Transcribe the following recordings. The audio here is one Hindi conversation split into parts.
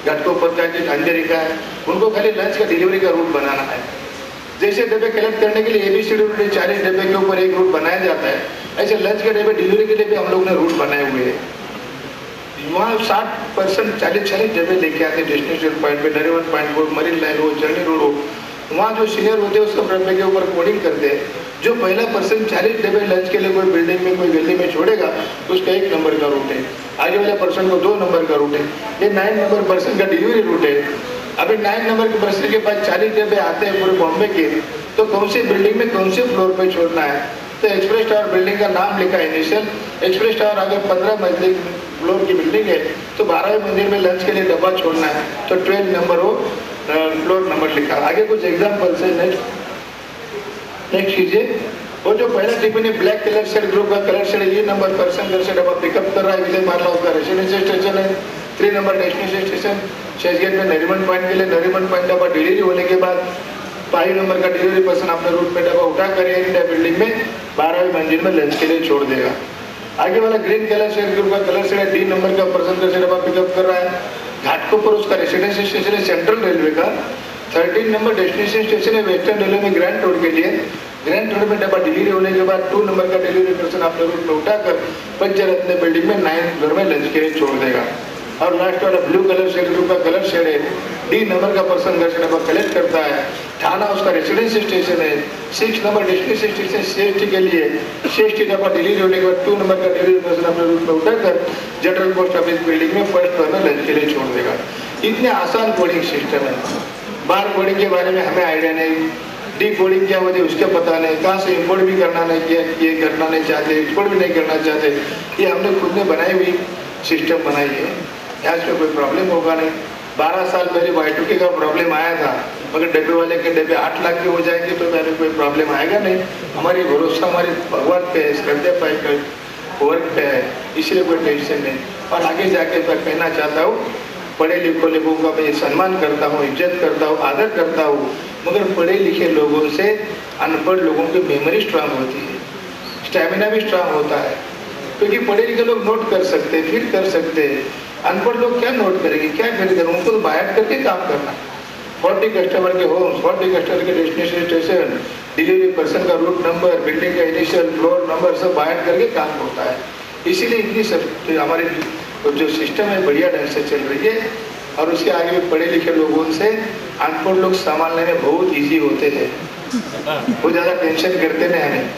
घाटकोपर का है, अंधेरी का है, उनको खाली लंच का डिलीवरी का रूट बनाना है। जैसे डब्बे कलेक्ट करने के लिए ABCD रूट 40 डब्बे के ऊपर एक रूट बनाया जाता है, ऐसे लंच के डब्बे डिलीवरी के लिए भी हम लोग ने रूट बनाए हुए हैं। वहाँ 60% 40 डब्बे लेके आते हैं डेस्टिनेशन पॉइंट पे, नरीवन पॉइंट हो, मरीन लाइन हो, जर्नी रोड हो। वहाँ जो सीनियर होते हैं उसको डब्बे के ऊपर कोडिंग करते हैं। जो पहला पर्सन 40 डब्बे लंच के लिए कोई बिल्डिंग में कोई गली में छोड़ेगा तो उसका 1 नंबर का रूट है, आगे वाले पर्सन को 2 नंबर का रूट है। ये 9 नंबर पर्सन का डिलीवरी रूट है। अभी 9 नंबर के पर्सन के पास 40 डब्बे आते हैं पूरे बॉम्बे के, तो कौन सी बिल्डिंग में कौन से फ्लोर पे छोड़ना है। तो एक्सप्रेस टावर बिल्डिंग का नाम लिखा है इनिशियल। एक्सप्रेस टावर अगर 15 मंजिल फ्लोर की बिल्डिंग है तो 12वें मंजिल में लंच के लिए डब्बा छोड़ना है, तो 12 नंबर हो फ्लोर नंबर लिखा। आगे कुछ एग्जाम्पल है, नेक्स्ट कीजिए। वो जो पहला टिफिन है ब्लैक कलर शेड ग्रुप का कलर शेड, ये नंबर पर्सन घर से डब्बा पिकअप कर रहा है, विजय मारला उसका रेसिडेंशियल स्टेशन है। 3 नंबर डेस्टिनेशन स्टेशन चर्चगेट में नरीमन पॉइंट के लिए, नरीमन पॉइंट डब्बा डिलीवरी होने के बाद 5 नंबर का डिलीवरी पर्सन अपने रूट पे डब्बा उठा कर इंडिया बिल्डिंग में 12वीं मंजिल में लंच के लिए छोड़ देगा। आगे वाला ग्रीन कलर शेड ग्रुप का कलर शेड है, 3 नंबर का पर्सन घर से डब्बा पिकअप कर रहा है। घाटकोपर उसका रेसिडेंशियल स्टेशन है सेंट्रल रेलवे का। 13 नंबर डेस्टिनेशन स्टेशन है वेस्टर्न रेलवे में ग्रैंड रोड के लिए। ग्रैंड रोड में डब्बा डिलीवरी होने के बाद 2 नंबर का डिलीवरी पर्सन अपने रूट में उठाकर पंचरत्न बिल्डिंग में 9 घर में लंच के लिए छोड़ देगा। और लास्ट वाला ब्लू कलर शेड ग्रुप का कलर शेड है, D नंबर का पर्सन घर से डब्बा कलेक्ट करता है। थाना उसका रेसिडेंशियल स्टेशन है। 6 नंबर डेस्टिनेशन स्टेशन CST के लिए, CST डब्बा डिलीवरी होने के बाद 2 नंबर का डिलीवरी पर्सन अपने रूट में उठाकर जनरल पोस्ट ऑफिस बिल्डिंग में फर्स्ट फ्लोर में लंच के लिए छोड़ देगा। इतने आसान कोडिंग सिस्टम है। बार कोडिंग के बारे में हमें आइडिया नहीं, डी कोडिंग क्या होती है उसके पता नहीं, कहाँ से इम्पोर्ट भी करना नहीं किया, ये करना नहीं चाहते, एक्सपोर्ट भी नहीं करना चाहते। ये हमने खुद ने बनाई हुई सिस्टम बनाई है, यहाँ से कोई प्रॉब्लम होगा नहीं। 12 साल पहले Y2K का प्रॉब्लम आया था, मगर डब्बे वाले के डब्बे 8 लाख के हो जाएंगे तो मैंने कोई प्रॉब्लम आएगा नहीं। हमारी भरोसा हमारे भगवान पे है, श्रद्धा पे वर्क पे है, इसलिए कोई टेंशन नहीं। और आगे जाके मैं कहना चाहता हूँ, पढ़े लिखे लोगों का मैं सम्मान करता हूँ, इज्जत करता हूँ, आदर करता हूँ, मगर पढ़े लिखे लोगों से अनपढ़ लोगों की मेमोरी स्ट्रांग होती है, स्टैमिना भी स्ट्रांग होता है। क्योंकि पढ़े लिखे लोग नोट कर सकते हैं, फिर कर सकते हैं, अनपढ़ लोग क्या नोट करेंगे, क्या करेंगे, उनको तो बाहर करके काम करना। 40 कस्टमर के होम, 40 कस्टमर के डेस्टिनेशन स्टेशन, डिलीवरी पर्सन का रूट नंबर, बिल्डिंग का इनिशियल फ्लोर नंबर सब बाहर करके काम होता है। इसीलिए इतनी सब हमारे जो सिस्टम है बढ़िया ढंग से चल रही है। और उसके आगे भी पढ़े लिखे लोगों से अनपढ़ लोग संभालने में बहुत ईजी होते हैं, वो ज़्यादा टेंशन करते नहीं हमें।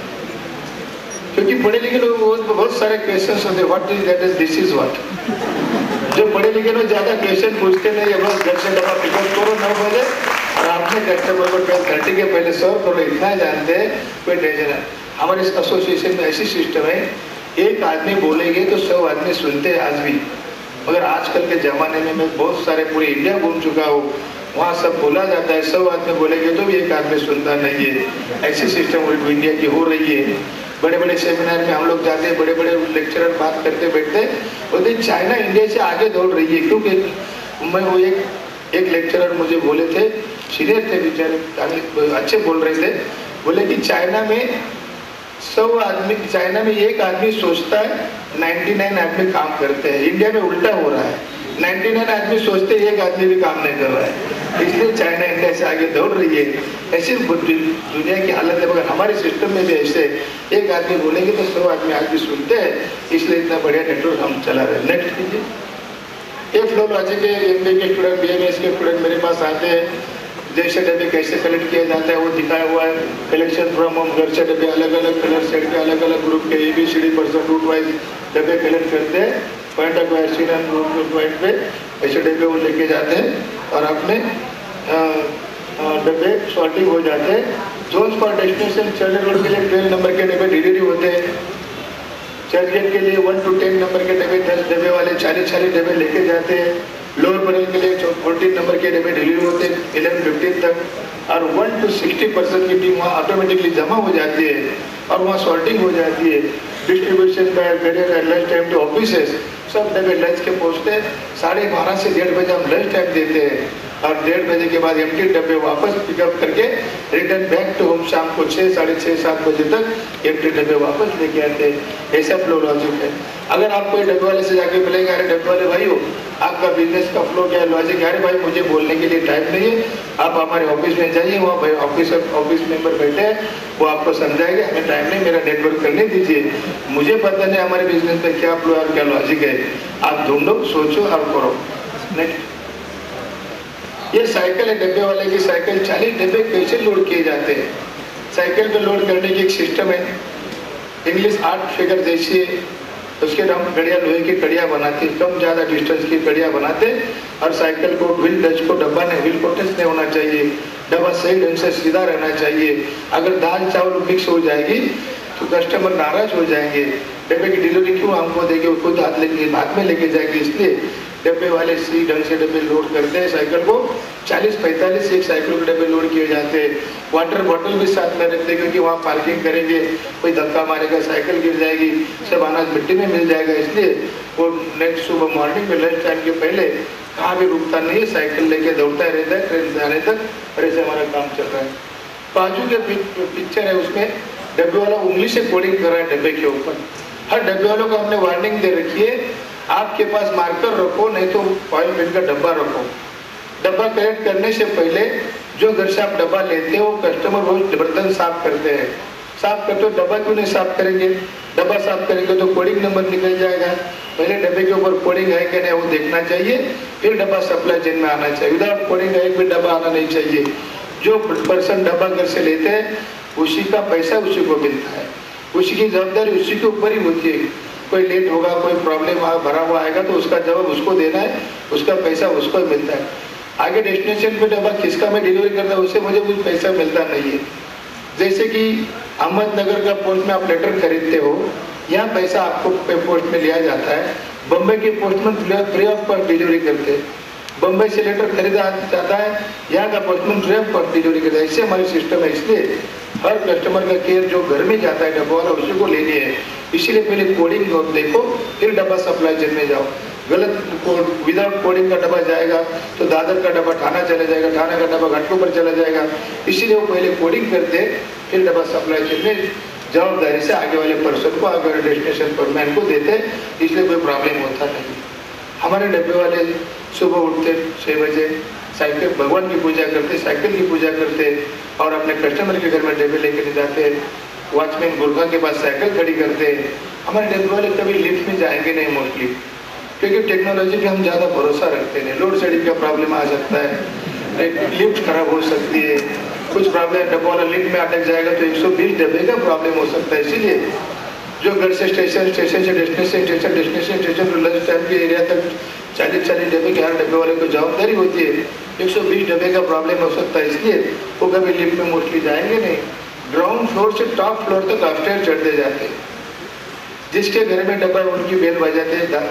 क्योंकि पढ़े लिखे लोग बहुत सारे क्वेश्चन होते हैं, what is that, is this is what. जो पढ़े लिखे लोग ज़्यादा क्वेश्चन पूछते नहीं है, बस घर से डब्बा पिकअप करो 9 बजे और आपने कस्टमर को 12:30 के पहले सर्व करो, इतना जानते हैं, कोई टेंशन है। हमारे एसोसिएशन में ऐसी सिस्टम है, एक आदमी बोलेंगे तो 100 आदमी सुनते हैं आज भी। मगर आजकल के ज़माने में मैं बहुत सारे पूरे इंडिया घूम चुका हूँ, वहाँ सब बोला जाता है, 100 आदमी बोलेंगे तो भी एक आदमी सुनता नहीं है। ऐसी सिस्टम इंडिया की हो रही है। बड़े बड़े सेमिनार में हम लोग जाते हैं, बड़े बड़े लेक्चरर बात करते बैठते बोलते चाइना इंडिया से आगे दौड़ रही है। क्योंकि मैं वो एक लेक्चरर मुझे बोले थे, सीनियर थे बेचारे, अच्छे बोल रहे थे, बोले कि चाइना में 100 आदमी, चाइना में एक आदमी सोचता है 99 आदमी काम करते हैं। इंडिया में उल्टा हो रहा है, 99 आदमी सोचते हैं, एक आदमी भी काम नहीं कर रहा है। इसलिए चाइना इंडिया से आगे दौड़ रही है। ऐसी दुनिया की हालत है, मगर हमारे सिस्टम में भी ऐसे एक आदमी बोलेंगे तो 100 आदमी आज भी सुनते हैं, इसलिए इतना बढ़िया नेटवर्क हम चला रहे हैं। नेक्स्ट कीजिए। ये फ्लो लॉजिक के MBA के स्टूडेंट, BMS के स्टूडेंट मेरे पास आते हैं, जैसे डब्बे कैसे कलेक्ट किया जाता है वो दिखाया हुआ है। कलेक्शन फ्रॉम होम, घर से डब्बे अलग अलग कलर सेट के अलग अलग ग्रुप के ABCD पर्सन रूट वाइज डब्बे कलेक्ट करते हैं। Point of accident route point पे ऐसे डब्बे वो लेके जाते हैं और अपने डब्बे सॉर्टिंग हो जाते हैं। Jones for destination, church road के लिए 12 नंबर के डब्बे डिलीवरी होते हैं। चर्चगेट के लिए 1 to 10 नंबर के डब्बे, 10 डब्बे वाले 40 डब्बे लेके जाते हैं। लोअर बरेल के लिए 14 नंबर के डब्बे डिलीवरी होते हैं 11:15 तक। और 1 to 60% की टीम वहाँ ऑटोमेटिकली जमा हो जाती है और वहाँ सॉर्टिंग हो जाती है। Distribution by carrier and lunch time to offices, सब डब्बे लंच के पहुँचते हैं। 12:30 से 1:30 बजे हम लंच टाइम देते हैं और 1:30 बजे के बाद एम्प्टी डब्बे वापस पिकअप करके रिटर्न बैक टू होम शाम को 6, साढ़े 6, 7 बजे तक एम्प्टी डब्बे वापस लेके आते हैं। ऐसा फ्लो लॉजिक है। अगर आप कोई डब्बे वाले से जाके बोलेंगे, अरे डब्बे वाले भाई हो आपका बिजनेस का फ्लो क्या है, लॉजिक। अरे भाई मुझे बोलने के लिए टाइम नहीं है, आप हमारे ऑफिस में जाइए, वहाँ ऑफिस मेंबर बैठे हैं, वो आपको समझाएंगे। हमें टाइम नहीं, मेरा नेटवर्क करने दीजिए, मुझे पता नहीं हमारे बिजनेस में क्या फ्लो और क्या लॉजिक है। आप ढूंढो, सोचो और करो। नेक्स्ट, ये साइकिल है डब्बे वाले की साइकिल। 40 डब्बे कैसे लोड किए जाते हैं? साइकिल पे लोड करने की एक सिस्टम है, इंग्लिश 8 फिगर जैसी है। उसके हम कड़िया, लोहे की कड़िया बनाते, कम ज़्यादा डिस्टेंस की कड़िया बनाते, और साइकिल को व्हील टच को डब्बा ने व्हील को टच नहीं होना चाहिए, डब्बा सही ढंग से सीधा रहना चाहिए। अगर दाल चावल मिक्स हो जाएगी तो कस्टमर नाराज हो जाएंगे। डब्बे की डिलीवरी क्यों हमको देंगे, वो खुद हाथ में लेके जाएंगे। इसलिए डब्बे वाले सही ढंग से डब्बे लोड करते हैं। साइकिल को 40-45 एक साइकिल के डब्बे लोड किए जाते हैं। वाटर बॉटल भी साथ में रखते हैं, क्योंकि वहाँ पार्किंग करेंगे, कोई धक्का मारेगा, साइकिल गिर जाएगी, सब अनाज मिट्टी में मिल जाएगा। इसलिए वो नेक्स्ट सुबह मॉर्निंग में लंच टाइम के पहले कहाँ भी रुकता नहीं है, साइकिल लेके दौड़ता रहता है ट्रेन से आने तक। और ऐसे हमारा काम चल रहा है। बाजू के पिक्चर है, उसमें डब्बे वाला उंगली से कोडिंग कर रहा है डब्बे के ऊपर। हर डब्बे वालों को हमने वार्निंग दे रखी है, आपके पास मार्कर रखो, नहीं तो ऑयल पेंट का डब्बा रखो। डब्बा कलेक्ट करने से पहले जो घर से आप डब्बा लेते हो, कस्टमर रोज बर्तन साफ करते हैं। साफ करते हो, डब्बा क्यों नहीं साफ करेंगे? डब्बा साफ करेंगे तो कोडिंग नंबर निकल जाएगा। पहले डब्बे के ऊपर कोडिंग है कि नहीं वो देखना चाहिए, फिर डब्बा सप्लाई चेन में आना चाहिए। विदाउट कोडिंग एक भी डब्बा आना नहीं चाहिए। जो पर्सन डब्बा घर से लेते हैं उसी का पैसा उसी को मिलता है, उसी की जवाबदारी उसी के ऊपर ही होती है। कोई लेट होगा, कोई प्रॉब्लम भरा हुआ आएगा तो उसका जवाब उसको देना है, उसका पैसा उसको मिलता है। आगे डेस्टिनेशन पे डब्बा किसका मैं डिलीवरी करता हूँ उससे मुझे कुछ पैसा मिलता नहीं है। जैसे कि अहमदनगर का पोस्ट में आप लेटर खरीदते हो, यहाँ पैसा आपको पोस्ट में लिया जाता है। बम्बई के postman free of cost delivery करते हैं। बम्बई से लेटर खरीदा जाता है, यहाँ का postman free of cost delivery करता है। इससे हमारी सिस्टम है। इसलिए हर कस्टमर का केयर जो घर में जाता है डब्बा वाला उसी को लेनी है। इसीलिए पहले कोडिंग देखो, फिर डब्बा सप्लाई चेन में जाओ। गलत विदाउट कोडिंग का डब्बा जाएगा तो दादर का डब्बा ठाना चला जाएगा, ठाना का डब्बा घाटकोपर चला जाएगा। इसीलिए वो पहले कोडिंग करते फिर डब्बा सप्लाई चेन में जवाबदारी से आगे वाले पर्सन को, आगे वाले डेस्टिनेशन पर मैन को देते, इसलिए कोई प्रॉब्लम होता नहीं। हमारे डब्बे वाले सुबह उठते 6 बजे, साइकिल भगवान की पूजा करते, साइकिल की पूजा करते और अपने कस्टमर के घर में डब्बे लेकर जाते। वॉचमैन गुरखा के पास साइकिल खड़ी करते। हमारे डब्बे वाले कभी लिफ्ट में जाएंगे नहीं मोस्टली, क्योंकि टेक्नोलॉजी पे हम ज़्यादा भरोसा रखते हैं। लोड शेडिंग का प्रॉब्लम आ सकता है, लिफ्ट खराब हो सकती है, कुछ प्रॉब्लम, डब्बा वाला लिफ्ट में अटक जाएगा तो 120 डब्बे का प्रॉब्लम हो सकता है। इसीलिए जो घर से स्टेशन, स्टेशन से destination, station destination station lunch time के एरिया तक 40-40 डब्बे के हर डब्बे वाले को जवाबदारी होती है। 120 डब्बे का प्रॉब्लम हो सकता है, इसलिए वो कभी लिफ्ट में मोस्टली जाएंगे नहीं। ग्राउंड फ्लोर से टॉप फ्लोर तक अपस्टेयर चढ़ते जाते हैं। जिसके घर में डब्बा उनकी बेल बजाते हैं,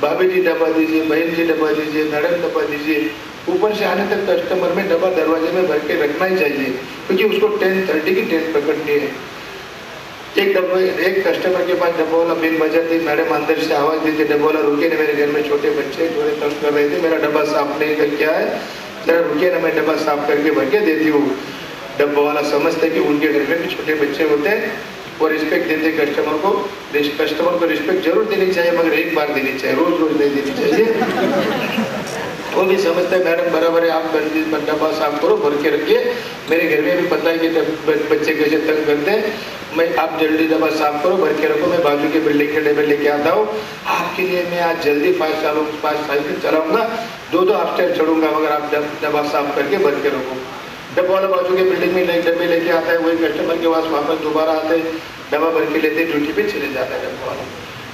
भाभी जी डब्बा दीजिए, बहन जी डब्बा दीजिए, मैडम डब्बा दीजिए। ऊपर से आने तक कस्टमर में डब्बा दरवाजे में भर के रखना ही चाहिए, क्योंकि उसको 10:30 की ट्रेन पकड़नी है। एक कस्टमर के पास डब्बा वाला बेल बजाते, मैडम अंदर से आवाज़ दीजिए, डब्बा वाला रुके ना, मेरे घर में छोटे बच्चे थोड़े तंग कर रहे थे, मेरा डब्बा साफ नहीं कर क्या है, जरा रुके ना, मैं डब्बा साफ करके भर के देती हूँ। डब्बा वाला समझते कि उनके घर में भी छोटे बच्चे होते हैं और रिस्पेक्ट देते कस्टमर को। कस्टमर को रिस्पेक्ट जरूर देनी चाहिए, मगर एक बार देनी चाहिए, रोज रोज नहीं देनी चाहिए। वो भी समझते हैं मैडम बराबर है, आप डब्बा साफ करो, भर के रखिए। मेरे घर में भी पता है कि बच्चे कैसे तंग करते हैं, मैं आप जल्दी डब्बा साफ करो, भर के रखो, मैं बाजू के बिल्डिंग के डब्बे लेके आता हूँ आपके लिए। मैं आज जल्दी 5 साइकिल चलाऊंगा, 2 अपस्टेयर चढ़ूंगा, मगर आप डब्बा साफ करके भर के रखो। डब्बा वाला बाजू के बिल्डिंग में डब्बे लेके आता है, वही कस्टमर के पास वापस दोबारा आते हैं, डब्बा भर के लेते, ड्यूटी पे चले जाता है डब्बा वाला।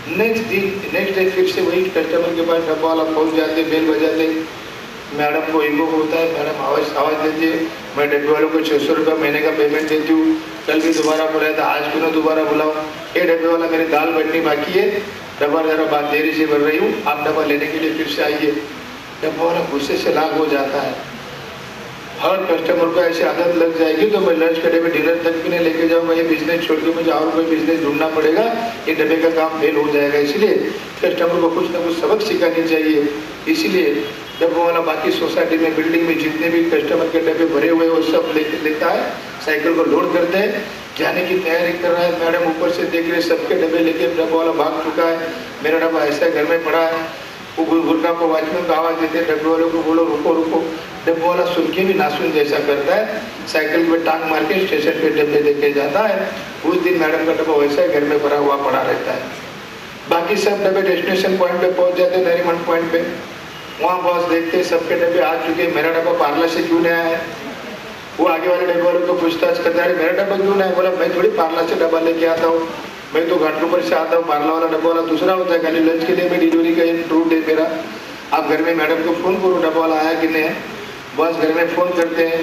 नेक्स्ट डे फिर से वही कस्टमर के पास डब्बा वाला पहुँच जाते, बेल बजाते। मैडम को ईगो होता है, मैडम आवाज़ देती है, मैं डब्बे वालों को 600 रुपये महीने का पेमेंट देती हूँ, कल भी दोबारा बुलाया था, आज क्यों ना दोबारा बुलाओ। ये डब्बे वाला मेरी दाल बननी बाकी है, डब्बा जरा बात देरी से भर रही हूँ, आप डब्बा लेने के लिए फिर से आइए। डब्बा वाला गुस्से से लाख हो जाता है। हर कस्टमर को ऐसी आदत लग जाएगी तो मैं लंच के डब्बे डिनर तक भी नहीं लेके जाऊंगा, ये बिजनेस छोड़ के मुझे और कोई बिजनेस ढूंढना पड़ेगा, ये डब्बे का काम फेल हो जाएगा। इसलिए कस्टमर को कुछ ना कुछ सबक सिखानी चाहिए। इसीलिए डब्बा वाला बाकी सोसाइटी में, बिल्डिंग में जितने भी कस्टमर के डब्बे भरे हुए वो सब लेता है, साइकिल को लोड करते हैं, जाने की तैयारी कर रहा है। मैडम ऊपर से देख रहे सबके डब्बे लेके डब्बा वाला भाग चुका है, मेरा डब्बा ऐसा घर में पड़ा है। वो गुरगा को वॉचमैन को आवाज़ देते हैं, डब्बे वालों को बोलो रुको रुको, डब्बे वाला सुन के भी नासुन जैसा करता है, साइकिल पे टांग मार के स्टेशन पे डब्बे देके जाता है। उस दिन मैडम का डब्बा वैसा ही घर में भरा हुआ पड़ा रहता है। बाकी सब डब्बे डेस्टिनेशन पॉइंट पे पहुंच जाते हैं, नरीमन पॉइंट पे, वहाँ बॉस देखते सबके डब्बे आ चुके, मेरा डब्बा पार्लर से क्यों नहीं आया है। वो आगे वाले डब्बे वालों को पूछताछ करता है, मेरा डब्बा क्यों नहीं? बोला मैं थोड़ी पार्लर से डब्बा लेके आता हूँ, मैं तो घाटकोपर से आता हूँ, पार्लर वाला डब्बा वाला दूसरा होता है, खाली लंच के लिए मैं डिलीवरी का एक रूट है मेरा। आप घर में मैडम को फ़ोन करो डब्बा वाला आया कि नहीं। बस घर में फ़ोन करते हैं,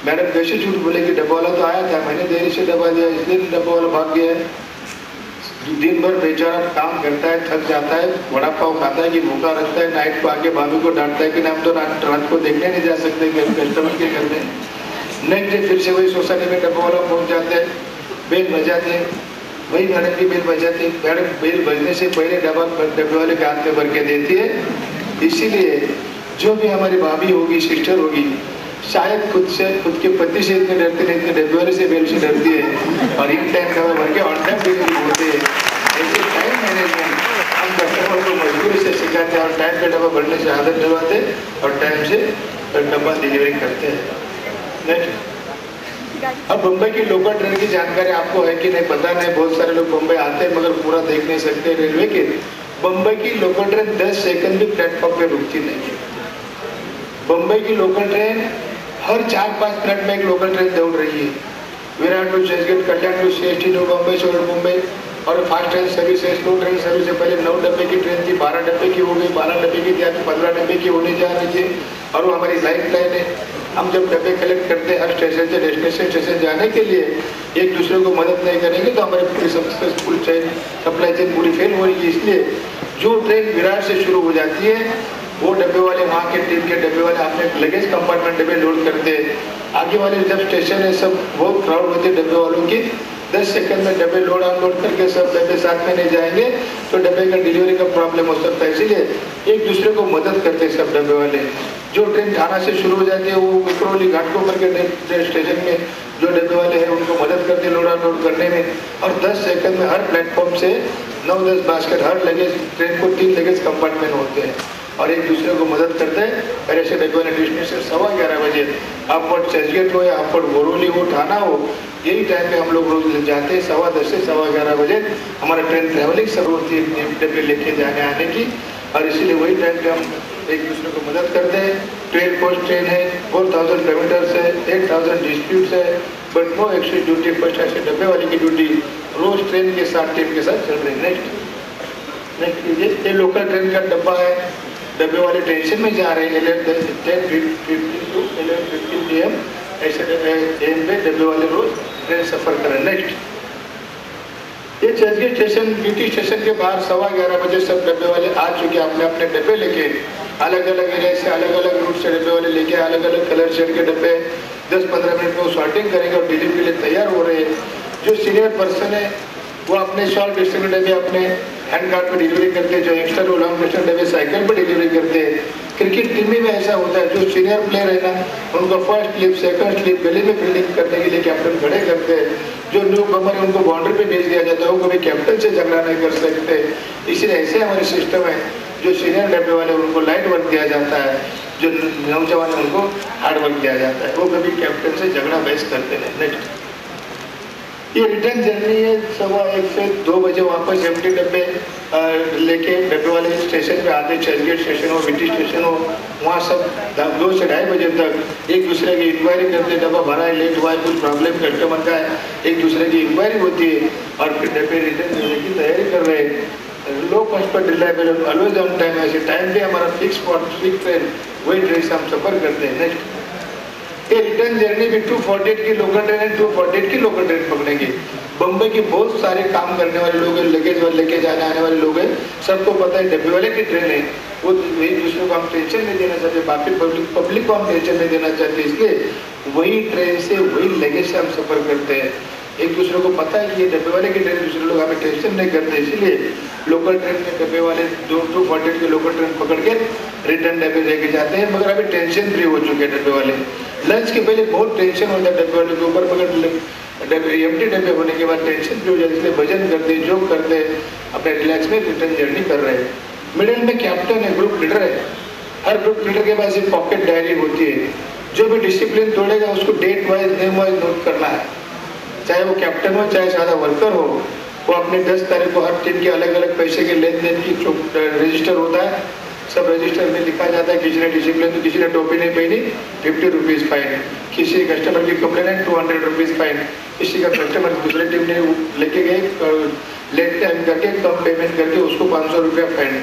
मैडम कैसे झूठ बोलेगी, डब्बा वाला तो आया था, मैंने देरी से डब्बा दिया, इसलिए डब्बा वाला भाग गया है। दिन भर बेचारा काम करता है, थक जाता है, वड़ा पाव खाता है कि भूखा रखता है, नाइट को आके भाभी को डांटता है कि हम तो रात को देखने नहीं जा सकते कस्टमर के घर में। नेक्स्ट डे फिर से वही सोसाइटी में डब्बा वाला पहुँच जाते हैं, बेल बजाते हैं, वही मैडम की बेल बजाती है, मैडम बेल बजने से पहले डब्बे वाले के हाथ में भर के देती है। इसीलिए जो भी हमारी भाभी होगी, सिस्टर होगी, शायद खुद के पति से इतने डरते नहीं, इतने डब्बे वाले से बेल से डरती है, और इन टाइम डब्बा भर के ऑन टाइम डिलीवरी होते हैं। ऐसे टाइम मैनेजमेंट हम कस्टमर को मजबूरी से सिखाते हैं, और टाइम पे डब्बा भरने से आदत डलवाते और टाइम से डब्बा डिलीवरी करते हैं। नेक्स्ट, अब मुंबई की लोकल ट्रेन की जानकारी आपको है कि नहीं पता नहीं, बहुत सारे लोग मुंबई आते हैं मगर पूरा देख नहीं सकते रेलवे के। मुंबई की लोकल ट्रेन 10 सेकंड भी प्लेटफॉर्म पे रुकती नहीं है। मुंबई की लोकल ट्रेन हर 4-5 मिनट में एक लोकल ट्रेन दौड़ रही है। Virar to Churchgate, Kalyan to CST to Mumbai, शोर मुंबई, और फास्ट ट्रेन सर्विस है, स्लो ट्रेन सर्विस है। पहले 9 डब्बे की ट्रेन थी, 12 डब्बे की हो गई, 12 डब्बे की थी, अभी 15 डब्बे की होने जा रही है। और वो हमारी लाइफ लाइन है। हम जब डब्बे कलेक्ट करते हैं हर स्टेशन से डेस्टिनेशन स्टेशन जाने के लिए, एक दूसरे को मदद नहीं करेंगे तो हमारी पूरी सक्सेसफुल चेन, सप्लाई चेन पूरी फेल हो रही है। इसलिए जो ट्रेन विराट से शुरू हो जाती है, वो डब्बे वाले, वहाँ के टीम के डब्बे वाले अपने लगेज कंपार्टमेंट डब्बे लोड करते हैं। आगे वाले जब स्टेशन है सब बहुत क्राउड होती है डब्बे वालों की, 10 सेकंड में डब्बे लोड अनलोड करके सब डब्बे साथ में नहीं जाएंगे तो डब्बे का डिलीवरी का प्रॉब्लम हो सकता है। इसीलिए एक दूसरे को मदद करते हैं सब डब्बे वाले। जो ट्रेन थाना से शुरू हो जाती है वो विक्रोली घाटकोपर के स्टेशन में जो डब्बे वाले हैं उनको मदद करते हैं लोड अनलोड करने में। और 10 सेकंड में हर प्लेटफॉर्म से 9-10 बास्केट हर लगेज, ट्रेन को 3 लगेज कंपार्टमेंट होते हैं और एक दूसरे को मदद करते हैं। और ऐसे डब्बे वाले डेस्टिनेशन 11:15 बजे अपवर्ड चर्चगेट हो या अपवर्ड बोरोली हो, थाना हो, यही टाइम पे हम लोग रोज जाते हैं। 10:15 से 11:15 बजे हमारा ट्रेन ट्रैवलिंग सब होती है डब्बे लेके जाने आने की, और इसीलिए वही टाइम पे हम एक दूसरे को मदद करते हैं। 12 पोस्ट ट्रेन है, 4000 किलोमीटर है, 8000 डिस्प्यूट्स है, but no extra duty. First ऐसे डब्बे वाले की ड्यूटी रोज ट्रेन के साथ टीम के साथ चल रही है। नेक्स्ट ये लोकल ट्रेन का डब्बा है, डब्बे वाले टेंशन में जा रहे हैं 10:50 to 11:15 PM ऐसे एम पे डब्बे वाले रोज ट्रेन सफर करें। नेक्स्ट, ये चर्चगेट स्टेशन, ब्यूटी स्टेशन के बाहर 11:15 बजे सब डब्बे वाले आ चुके, अपने अपने डब्बे लेके अलग अलग एरिया से, अलग अलग रूट से डब्बे वाले लेके, अलग अलग कलर शेड के डब्बे 10-15 मिनट में वो सॉर्टिंग करेंगे और डिलीवरी के लिए तैयार हो रहे हैं। जो सीनियर पर्सन है वो अपने शॉर्ट डिस्टेंस डब्बे अपने हैंड कार्ड पर डिलीवरी करते हैं, जो एक्स्ट्रा लॉन्ग डिस्टेंस डब्बे साइकिल पर डिलीवरी करते हैं। क्रिकेट टीम में ऐसा होता है, जो सीनियर प्लेयर है ना उनको फर्स्ट स्लिप, सेकंड स्लिप, गले में फील्डिंग करने के लिए कैप्टन खड़े करते हैं। जो न्यू कमर है उनको बाउंड्री पे भेज दिया जाता है, वो कभी कैप्टन से झगड़ा नहीं कर सकते। इसलिए ऐसे हमारे सिस्टम है। जो सीनियर डब्बे वाले उनको लाइट वर्क दिया जाता है, जो नौजवान है उनको हार्ड वर्क दिया जाता है, वो कभी कैप्टन से झगड़ा बहस करते हैं। नेक्स्ट, ये रिटर्न जर्नी है 1:15 से 2 बजे वापस एम्प्टी डब्बे लेके डब्बे वाले स्टेशन पे आते। चर्चगेट स्टेशन हो, विटी स्टेशन हो, वहाँ सब 2 से 2:30 बजे तक एक दूसरे की इंक्वायरी करते, डब्बा भरा है, लेट हुआ है, कुछ प्रॉब्लम कस्टमर का है, एक दूसरे की इंक्वायरी होती है और फिर डब्बे रिटर्न देने की तैयारी कर रहे हैं। Low cost per reliable, always on time. ऐसे टाइम पे हमारा फिक्स स्पॉट, फिक्स ट्रेन, वही ट्रेन से हम सफर करते हैं। नेक्स्ट, ये रिटर्न जर्नी भी 248 की लोकल ट्रेन है, 248 की लोकल ट्रेन पकड़ेंगे। बम्बई के बहुत सारे काम करने वाले लोग हैं, लगेज वाले लेके जाने आने वाले लोग हैं, सबको पता है डब्बे वाले की ट्रेन है, वो एक दूसरे को हम टेंशन नहीं देना चाहते, बाकी पब्लिक को हम टेंशन नहीं देना चाहते, इसलिए वही ट्रेन से वही लगेज से हम सफर करते हैं। एक दूसरे को पता है कि ये डब्बे वाले की ट्रेन, दूसरे लोग हमें टेंशन नहीं करते, इसीलिए लोकल ट्रेन में डब्बे वाले 248 की लोकल ट्रेन पकड़ के रिटर्न डब्बे लेके जाते हैं। मगर अभी टेंशन फ्री हो चुके हैं डब्बे वाले। लंच के पहले बहुत टेंशन होता है डब्बे वाले के ऊपर, मगर एम्प्टी डब्बे होने के बाद टेंशन फ्री हो जाती है, इसलिए भजन करते, जोक करते, अपने रिलैक्स में रिटर्न जर्नी कर रहे हैं। मिडिल में कैप्टन है, ग्रुप लीडर है। हर ग्रुप लीडर के पास एक पॉकेट डायरी होती है। जो भी डिसिप्लिन तोड़ेगा उसको date wise name wise note करना है। चाहे वो कैप्टन हो चाहे सादा वर्कर हो, वो अपने 10 तारीख को हर टीम के अलग अलग पैसे के लेन देन की जो रजिस्टर होता है, सब रजिस्टर में लिखा जाता है। किसी ने डिसिप्लिन तो किसी ने टोपी नहीं पहनी, 50 रुपीज़ फाइन। किसी कस्टमर की कंप्लेन है, 200 रुपीज़ फाइन। किसी का कस्टमर दूसरे टीम ने लेके गए लेट टाइम करके कम पेमेंट करके उसको 500 रुपया फाइन।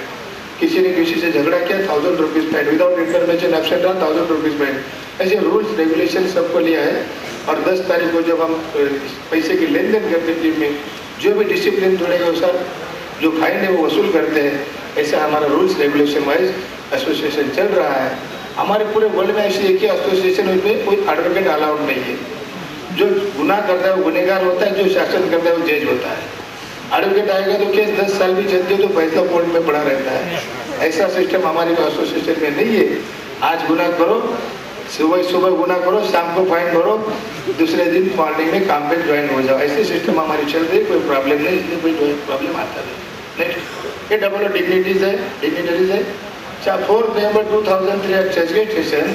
किसी ने किसी से झगड़ा किया, 1000 rupees fine. Without information absent रहा, 1000 रुपीज़ फाइन। ऐसे रूल्स रेगुलेशन सबको लिया है। और 10 तारीख को जब हम पैसे की लेन देन करते टीम में, जो भी डिसिप्लिन तोड़ेगा सर जो फाइन है वो वसूल करते हैं। ऐसा हमारा रूल्स रेगुलेशन वाइज एसोसिएशन चल रहा है। हमारे पूरे वर्ल्ड में ऐसी एक ही एसोसिएशन में कोई एडवोकेट अलाउड नहीं है। जो गुनाह करता है वो गुनहगार होता है, जो शासन करता है वो जज होता है। एडवोकेट आएगा तो केस 10 साल भी चलते तो फैसला कोर्ट में पड़ा रहता है। ऐसा सिस्टम हमारी एसोसिएशन में नहीं है। आज गुनाह करो, सुबह गुनाह करो, शाम को फाइन भरो, दूसरे दिन मॉर्निंग में काम पे ज्वाइन हो जाओ। ऐसी सिस्टम हमारी चल रही है, कोई प्रॉब्लम नहीं, इसमें कोई प्रॉब्लम आता नहीं। नेक्स्ट ये डबल डिग्निटीज है, डिग्निटरीज है। 4 नवंबर 2003 एट चर्चगेट स्टेशन,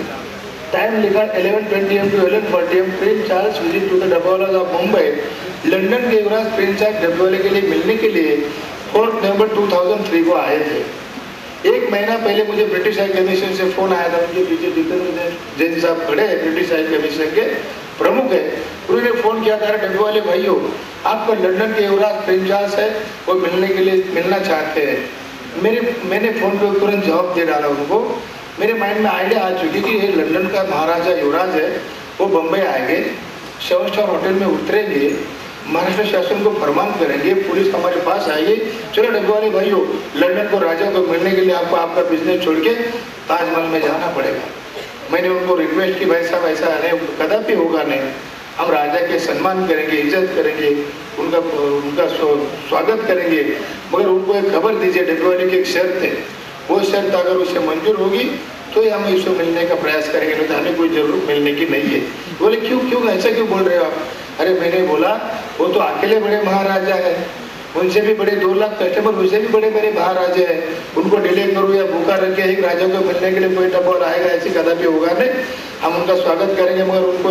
टाइम लिखा 11:20 AM to 11:40 AM। Prince Charles visit to the dabbawalas of Mumbai. London के युवराज प्रिंस चार्ल्स डब्बावाले के लिए मिलने के लिए 4 नवंबर 2003 को आए थे। एक महीना पहले मुझे ब्रिटिश हाई कमीशन से फोन आया था। मुझे पीछे जितेंद्र जैन साहब खड़े हैं, ब्रिटिश हाई कमीशन के प्रमुख है। उन्होंने फोन किया था, डब्बे वाले भाइयों आपका लंदन के युवराज प्रिंस चार्ल्स है, वो मिलने के लिए मिलना चाहते हैं। मैंने फोन पे तुरंत जवाब दे डाला उनको। मेरे माइंड में आइडिया आ चुकी कि ये लंदन का महाराजा युवराज है, वो बम्बई आएंगे, 7 स्टार होटल में उतरेंगे, महाराष्ट्र शासन को फरमान करेंगे, पुलिस हमारे पास आएगी, चलो डब्बे वाले भाइयों लंदन को राजा को मिलने के लिए आपको आपका बिजनेस छोड़ के ताजमहल में जाना पड़ेगा। मैंने उनको रिक्वेस्ट की, भाई साहब ऐसा कदापि होगा नहीं, हम राजा के सम्मान करेंगे, इज्जत करेंगे, उनका स्वागत करेंगे, मगर उनको एक खबर दीजिए। डब्बे वाले की एक शर्त है, वो शर्त अगर उसे मंजूर होगी तो हम इसको मिलने का प्रयास करेंगे, नहीं तो हमें कोई जरूरत मिलने की नहीं है। बोले क्यों ऐसा क्यों बोल रहे हो आप? अरे मैंने बोला वो तो अकेले बड़े महाराजा है, उनसे भी बड़े 2 लाख कस्टमर, उनसे भी बड़े बड़े महाराजा है, उनको डिले करूँ या भूखा रख के एक राजा को मिलने के लिए कोई डब्बा आएगा, ऐसी कदापि होगा नहीं। हम उनका स्वागत करेंगे, मगर उनको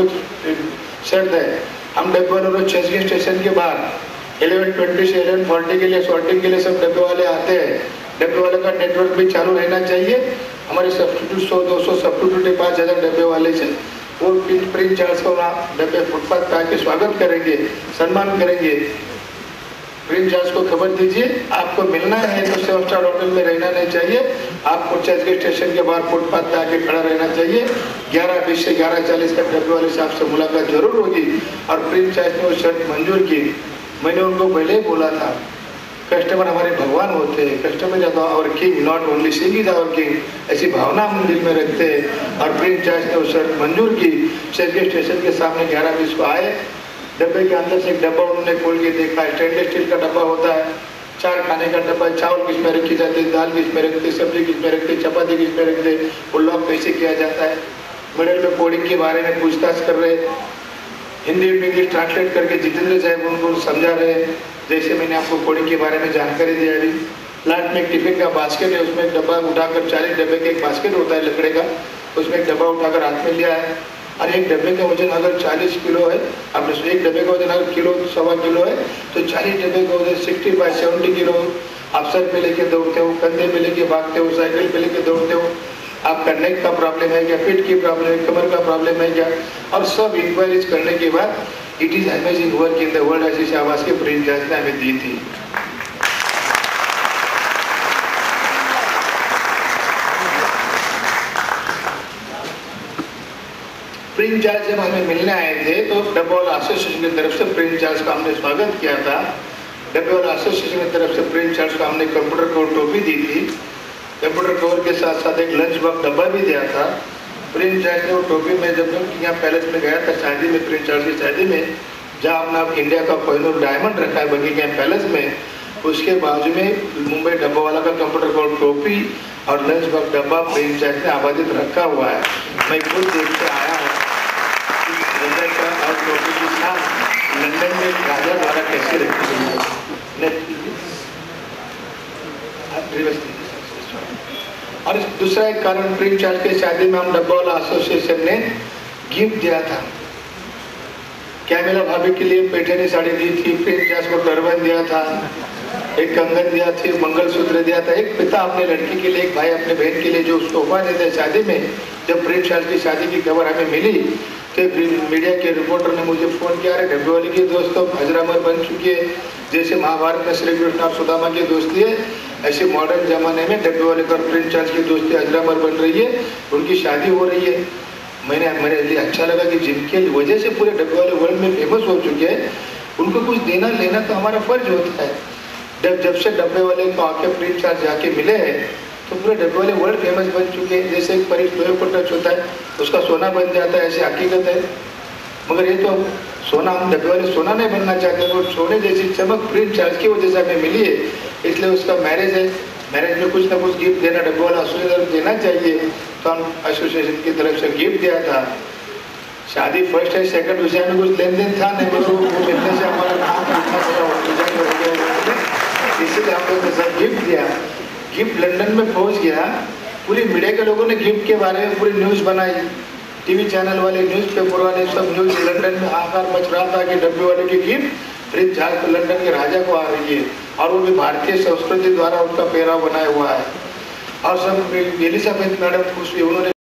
शर्त है, हम डब्बे वाले चर्चगेट स्टेशन के बाहर 11:20 से 11:40 के लिए शॉर्टिंग के लिए सब डब्बे वाले आते हैं। डब्बे वाले का नेटवर्क भी चालू रहना चाहिए। हमारे सब्सिट्यूट 100-200 सब्सिट्यूट 5000 डब्बे वाले से वो प्रिंस चार्ल्स को डब्बे फुटपाथ पे आके स्वागत करेंगे, सम्मान करेंगे। प्रिंस चार्ल्स को खबर दीजिए आपको मिलना है तो 7 स्टार होटल में रहना नहीं चाहिए, आपको चर्चगेट स्टेशन के बाहर फुटपाथ पे आके खड़ा रहना चाहिए। 11:20 से 11:40 तक डब्बे वाले साहब से मुलाकात जरूर होगी। और प्रिंस चार्ल्स ने वो शर्त मंजूर की। मैंने उनको पहले ही बोला था, कस्टमर हमारे भगवान होते हैं, customer is our king, not only Singh is our king, ऐसी भावना हम दिल में रखते हैं। और प्रिंस चार्ल्स ने वो शर्त मंजूर की। चर्चगेट स्टेशन के सामने 11:20 को आए। डब्बे के अंदर से एक डब्बा उन्होंने खोल के देखा, स्टेनलेस स्टील का डब्बा होता है, 4 खाने का डब्बा, चावल किस में रखी जाती है, दाल किस में रखते, सब्जी किस में रखते, चपाती किस में रखते, वो लॉक कैसे किया जाता है। मिडिल में कोडिंग के बारे में पूछताछ कर रहे, हिंदी इंग्लिश ट्रांसलेट करके जितेंद्र साहब उनको समझा रहे, जैसे मैंने आपको कोडिंग के बारे में जानकारी दी अभी। लास्ट में एक टिफिन का बास्केट है, उसमें एक डब्बा उठाकर 40 डब्बे का एक बास्केट होता है लकड़े का, उसमें एक डब्बा उठाकर हाथ में लिया है। और एक डब्बे का वजन अगर 40 किलो है, अब एक डब्बे का वजन अगर किलो 1.25 किलो है तो 40 डब्बे का वजन 65-70 किलो। आप सर पे लेके दौड़ते हो, कंधे पे लेके भागते हो, साइकिल पे लेके दौड़ते हो, आपका नेक का प्रॉब्लम है क्या, पेट की प्रॉब्लम है, कमर का प्रॉब्लम है क्या, और सब इंक्वायरीज करने के बाद it is amazing work in the world ऐसी शाबाश के प्रिंस चार्ल्स ने हमें दी थी। प्रिंस चार्ल्स जब हमें मिलने आए थे तो डब्बे वाला एसोसिएशन की तरफ से प्रिंस चार्ल्स का हमने स्वागत किया था। डब्बे वाला एसोसिएशन की तरफ से प्रिंस चार्ल्स को हमने कंप्यूटर को टोपी दी थी, कंप्यूटर कवर के साथ साथ एक लंच बॉक्स डब्बा भी दिया था। प्रिंस चार्ल्स ने वो टोपी में जब यहाँ पैलेस में गया था शादी में, प्रिंस चार्ल्स की शादी में, जहाँ हमने इंडिया का कोहिनूर डायमंड रखा है बकिंगहैम पैलेस में, उसके बाजू में मुंबई डब्बा वाला का कंप्यूटर कोड टोपी और लंच बॉक्स डब्बा प्रिंस चार्ल्स ने आबादित रखा हुआ है। मैं खुद देख के आया हूँ और टोपी के साथ लंदन में राजा द्वारा कैसे रखी गई है। और दूसरा एक कारण, प्रिंस चार्ल्स की शादी में हम डब्बावाला एसोसिएशन ने गिफ्ट दिया था। कैमिला भाभी के लिए पैठनी साड़ी दी थी, प्रिंस चार्ल्स को टर्बन दिया था, एक कंगन दिया थी, मंगलसूत्र दिया था। एक पिता अपने लड़की के लिए, एक भाई अपने बहन के लिए जो उसको उपहार देते हैं शादी में। जब प्रिंस चार्ल्स की शादी की खबर हमें मिली तो मीडिया के रिपोर्टर ने मुझे फोन किया, अरे डब्बेवाली की दोस्तों हजरामर बन चुकी है, जैसे महाभारत में श्री कृष्ण और सुदामा की दोस्ती है, ऐसे मॉडर्न जमाने में डब्बेवाली और प्रिंस चार्ल्स की दोस्ती हजरामर बन रही है, उनकी शादी हो रही है। मेरे लिए अच्छा लगा कि जिनके वजह से पूरे डब्बेवाले वर्ल्ड में फेमस हो चुके हैं, उनको कुछ देना लेना तो हमारा फर्ज होता है। जब से डब्बेवाले को आके प्रिंस चार्ल्स जाके मिले हैं तो पूरे डब्बेवाले वर्ल्ड फेमस बन चुके हैं। जैसे एक परिस को टच होता है उसका सोना बन जाता है, ऐसी हकीकत है। मगर ये तो सोना, हम डब्बेवाले सोना नहीं बनना चाहते, वो सोने जैसी चमक प्रिंस चार्ल्स की वजह से हमें मिली है, इसलिए उसका मैरिज है। मैरिज में कुछ ना कुछ गिफ्ट देना डब्बेवाला एसोसिएशन देना चाहिए, तो हम एसोसिएशन की तरफ से गिफ्ट दिया था। शादी फर्स्ट है सेकंड विषय में कुछ लेन देन था नहीं, वो मिलने से हमारा इसलिए हम लोग ने सब गिफ्ट दिया। गिफ्ट लंदन में पहुंच गया, पूरी मीडिया के लोगों ने गिफ्ट के बारे में पूरी न्यूज़ बनाई, टीवी चैनल वाले, न्यूज़पेपर वाले, सब न्यूज़ लंदन में आकर मच रहा था कि डब्बेवाले की गिफ्ट प्रिंस चार्ल्स लंदन के राजा को आ रही है, और वो भी भारतीय संस्कृति द्वारा उनका पहराव बनाया हुआ है। और सब एलिजाबेथ मैडम खुश हुई, उन्होंने